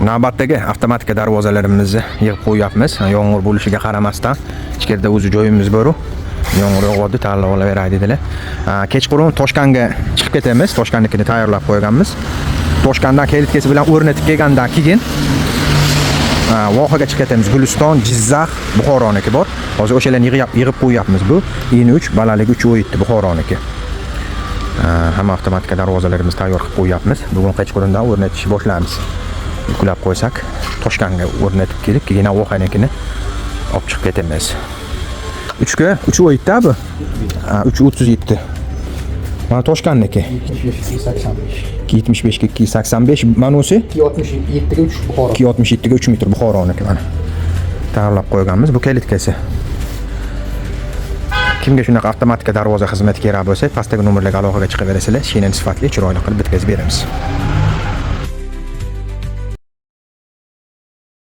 Navbatdagi avtomatika darvozalarimizni yig'ib qo'yapmiz. Yomg'ir bo'lishiga qaramasdan, ichkarida o'zi joyimiz bor. Yomg'ir yog'adi, tanlab olaveray dedilar. Kechqurun Toshkentga chiqib ketamiz. Toshkentnikini tayyorlab qo'yganmiz. Toshkentdan kelitkesi bilan o'rnatib kelgandan keyin vohaga chiqib ketamiz. Guliston, Jizzax, Buxoroniki bor. Hozir o'shalarni yig'ib qo'yapmiz. Bu In3 balalik 3 o'yitdi Buxoroniki. Hamma avtomatika darvozalarimizni tayyor qilib qo'yapmiz. Bugun kechqurundan o'rnatishni boshlaymiz. Yuklab qo'ysak, Toshkentga o'rnatib kelib, keyin vohanikini olib chiqib ketamiz. 3 o'yitdi bu. 337. Mana Toshkentniki 75 ga 285, manosi 267 ga 3 Buxoro. 267 ga 3 metr Buxoroniki mana. Tayyorlab qo'yganmiz. Bu kalitkasi. Kimga shunaqa avtomatika darvoza xizmati kerak bo'lsa, pastdagi nomerlarga aloqaga chiqaverasizlar. Shinin sifatli, chiroyli qilib bitkazib beramiz.